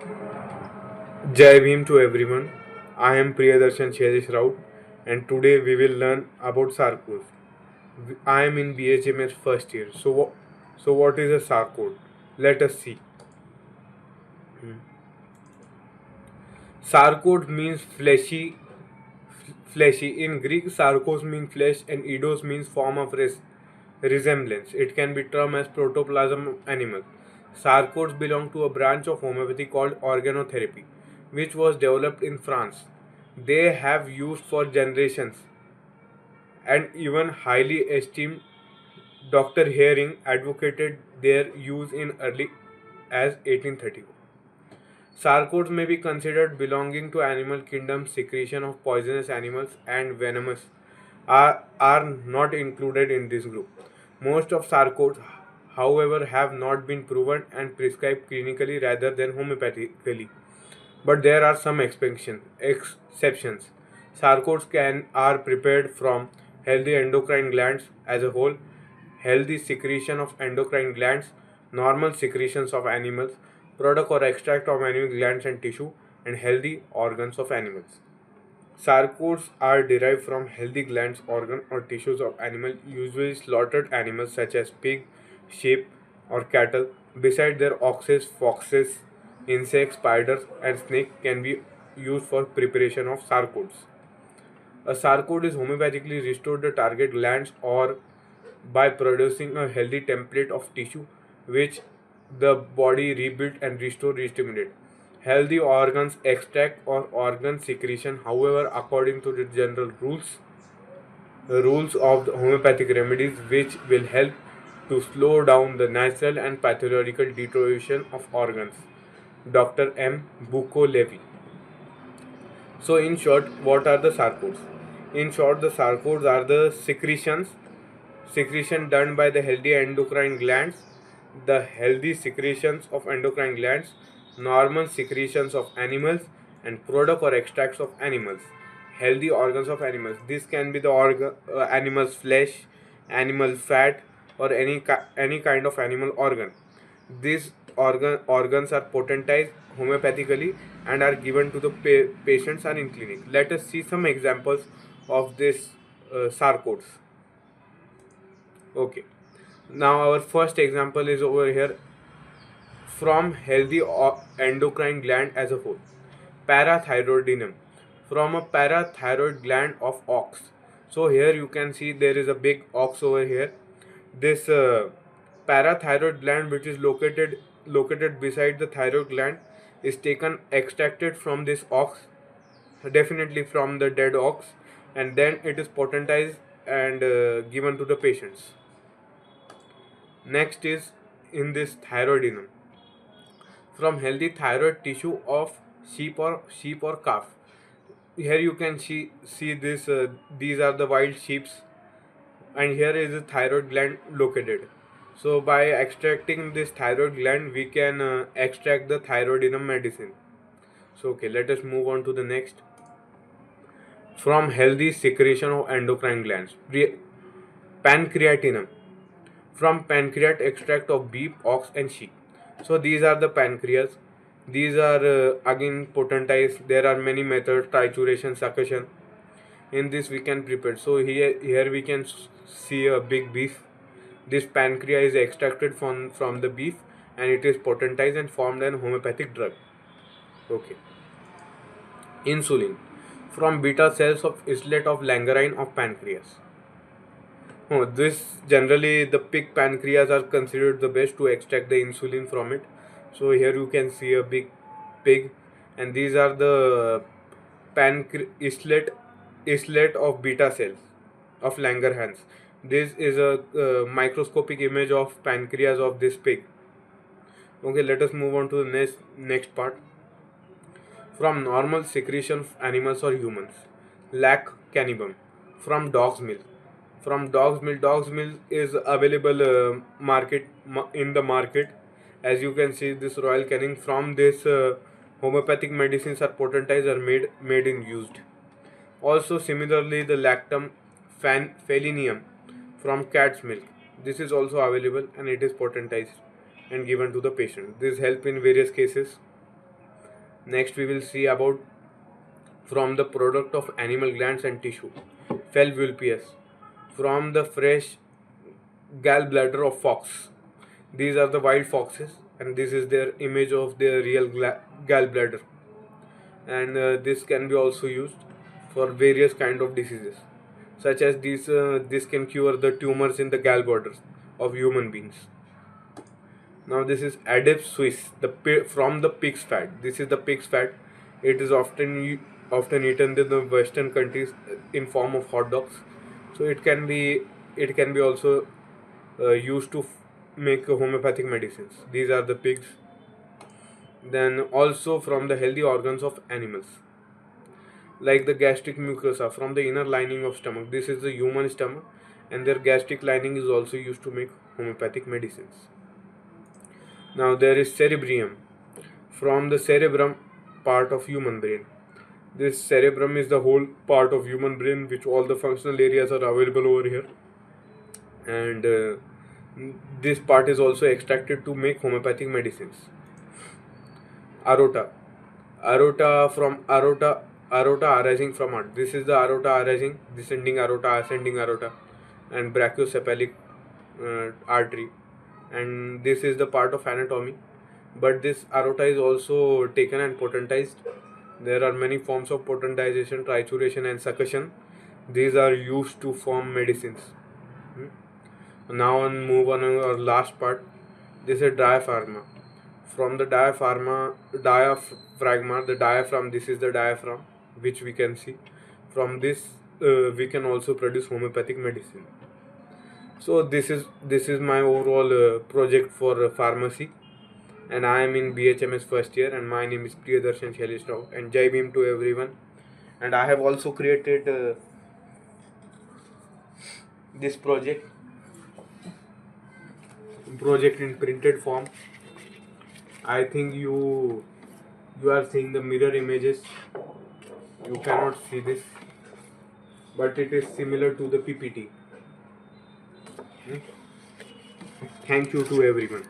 Jai Bhim to everyone. I am Priyadarshan Shailesh Raut and today we will learn about Sarcode. I am in BHMS first year. So what is a Sarcode? Let us see. Sarcode means fleshy. In Greek, sarcos means flesh and eidos means form of resemblance. It can be termed as protoplasm of animal. Sarcodes belong to a branch of homeopathy called organotherapy, which was developed in France. They have used for generations and even highly esteemed Dr. Hering advocated their use in early as 1831. Sarcodes may be considered belonging to animal kingdom. Secretion of poisonous animals and venomous are not included in this group. Most of sarcodes, however, have not been proven and prescribed clinically rather than homeopathically. But there are some exceptions. Sarcodes are prepared from healthy endocrine glands as a whole, healthy secretion of endocrine glands, normal secretions of animals, product or extract of animal glands and tissue, and healthy organs of animals. Sarcodes are derived from healthy glands, organ, or tissues of animal, usually slaughtered animals such as pig, sheep, or cattle. Beside their oxes, foxes, insects, spiders, and snake can be used for preparation of sarcodes. A sarcode is homeopathically restored the target glands or by producing a healthy template of tissue which the body rebuilt and restore restimulate. Healthy organs extract or organ secretion, however, according to the general rules of the homeopathic remedies, which will help to slow down the natural and pathological deterioration of organs. Dr. M. Buko Levy. So, in short, what are the sarcodes? In short, the sarcodes are the secretion done by the healthy endocrine glands, the healthy secretions of endocrine glands, normal secretions of animals, and product or extracts of animals, healthy organs of animals. This can be the animal's flesh, animal fat, or any kind of animal organ. These organs are potentized homeopathically and are given to the patients are in clinic. Let us see some examples of this sarcodes. Okay. Now our first example is over here from healthy endocrine gland as a whole. Parathyroidinum from a parathyroid gland of ox. So here you can see there is a big ox over here. This parathyroid gland, which is located beside the thyroid gland, is taken extracted from this ox, definitely from the dead ox, and then it is potentized and given to the patients. Next is in this thyroidinum from healthy thyroid tissue of sheep or calf. Here you can see this. These are the wild sheeps, and here is the thyroid gland located. So by extracting this thyroid gland, we can extract the thyroidinum medicine. So okay, let us move on to the next. From healthy secretion of endocrine glands, pancreatinum from pancreat extract of beef, ox, and sheep. So these are the pancreas. These are again potentized. There are many methods: trituration, succussion. In this we can prepare. So here we can see a big beef. This pancreas is extracted from the beef and it is potentized and formed an homeopathic drug. Okay. Insulin from beta cells of islet of Langerhans of pancreas. Oh, this generally the pig pancreas are considered the best to extract the insulin from it. So here you can see a big pig, and these are the islet of beta cells of Langerhans. This is a microscopic image of pancreas of this pig. Okay, let us move on to the next part. From normal secretion of animals or humans, lac cannibum from dog's milk. From dog's milk is available in the market. As you can see, this royal canin from this homeopathic medicines are potentized or made in used. Also similarly, the lactum felinium from cat's milk, this is also available and it is potentized and given to the patient. This help in various cases. Next we will see about from the product of animal glands and tissue, Felvulpius, from the fresh gallbladder of fox. These are the wild foxes, and this is their image of their real gallbladder. And this can be also used for various kind of diseases, such as this can cure the tumors in the gallbladders of human beings. Now this is Adep Swiss, from the pig's fat. This is the pig's fat. It is often eaten in the Western countries in form of hot dogs. So it can be also used to make homeopathic medicines. These are the pigs. Then also from the healthy organs of animals, like the gastric mucosa from the inner lining of stomach. This is the human stomach, and their gastric lining is also used to make homeopathic medicines. Now there is cerebrium, from the cerebrum part of human brain. This cerebrum is the whole part of human brain, which all the functional areas are available over here, and this part is also extracted to make homeopathic medicines. Aorta, aorta arising from heart. This is the aorta arising, descending aorta, ascending aorta, and brachiocephalic artery, and this is the part of anatomy. But this aorta is also taken and potentized. There are many forms of potentization, trituration and succussion. These are used to form medicines. Now on move on our last part. This is diaphragma. From the diaphragma, the diaphragm. This is the diaphragm, which we can see. From this, we can also produce homeopathic medicine. So this is my overall project for pharmacy, and I am in BHMS first year, and my name is Priyadarshan Shailesh Rao, and Jai Bhim to everyone. And I have also created this project in printed form. I think you are seeing the mirror images. You cannot see this, but it is similar to the PPT. Thank you to everyone.